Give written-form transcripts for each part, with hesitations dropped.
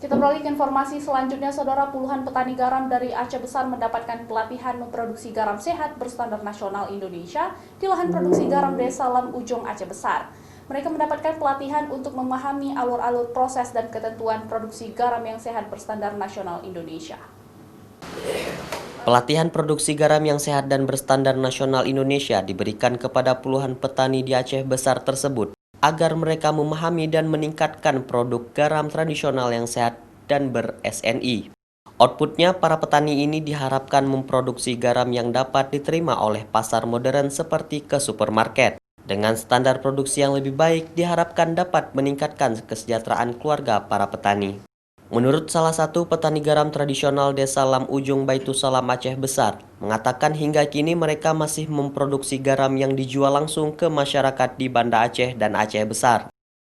Kita beralih ke informasi selanjutnya, saudara. Puluhan petani garam dari Aceh Besar mendapatkan pelatihan memproduksi garam sehat berstandar nasional Indonesia di lahan produksi garam Desa Lam Ujung, Aceh Besar. Mereka mendapatkan pelatihan untuk memahami alur-alur proses dan ketentuan produksi garam yang sehat berstandar nasional Indonesia. Pelatihan produksi garam yang sehat dan berstandar nasional Indonesia diberikan kepada puluhan petani di Aceh Besar tersebut agar mereka memahami dan meningkatkan produk garam tradisional yang sehat dan ber-SNI. Outputnya, para petani ini diharapkan memproduksi garam yang dapat diterima oleh pasar modern seperti ke supermarket. Dengan standar produksi yang lebih baik, diharapkan dapat meningkatkan kesejahteraan keluarga para petani. Menurut salah satu petani garam tradisional Desa Lam Ujung Baitusalam Aceh Besar, mengatakan hingga kini mereka masih memproduksi garam yang dijual langsung ke masyarakat di Banda Aceh dan Aceh Besar.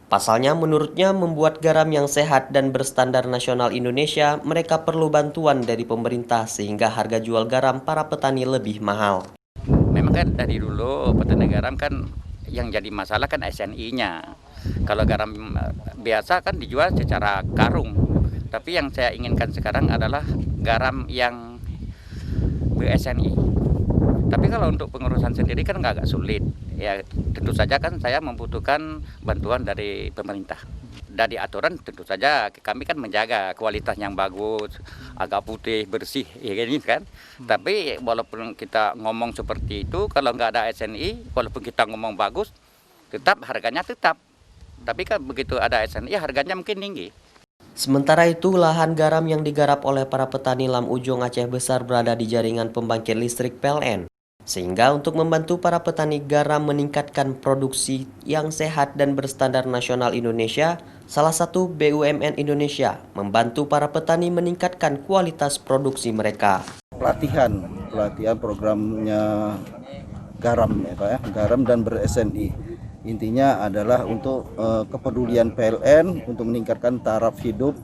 Pasalnya, menurutnya membuat garam yang sehat dan berstandar nasional Indonesia, mereka perlu bantuan dari pemerintah sehingga harga jual garam para petani lebih mahal. Memang kan dari dulu petani garam kan yang jadi masalah kan SNI-nya. Kalau garam biasa kan dijual secara karung. Tapi yang saya inginkan sekarang adalah garam yang ber-SNI. Tapi kalau untuk pengurusan sendiri kan agak sulit. Ya tentu saja kan saya membutuhkan bantuan dari pemerintah. Dari aturan tentu saja kami kan menjaga kualitas yang bagus, agak putih, bersih, ya ini kan. Tapi walaupun kita ngomong seperti itu, kalau nggak ada SNI, walaupun kita ngomong bagus, tetap harganya tetap. Tapi kan begitu ada SNI, harganya mungkin tinggi. Sementara itu, lahan garam yang digarap oleh para petani Lam Ujung Aceh Besar berada di jaringan pembangkit listrik PLN. Sehingga untuk membantu para petani garam meningkatkan produksi yang sehat dan berstandar nasional Indonesia, salah satu BUMN Indonesia membantu para petani meningkatkan kualitas produksi mereka. Pelatihan programnya garam ya Pak ya, garam dan ber-SNI. Intinya adalah untuk kepedulian PLN untuk meningkatkan taraf hidup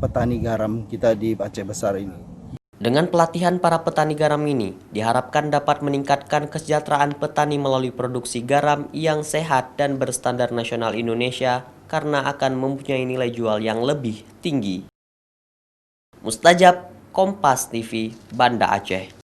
petani garam kita di Aceh Besar ini. Dengan pelatihan para petani garam ini, diharapkan dapat meningkatkan kesejahteraan petani melalui produksi garam yang sehat dan berstandar nasional Indonesia karena akan mempunyai nilai jual yang lebih tinggi. Mustajab, Kompas TV, Banda Aceh.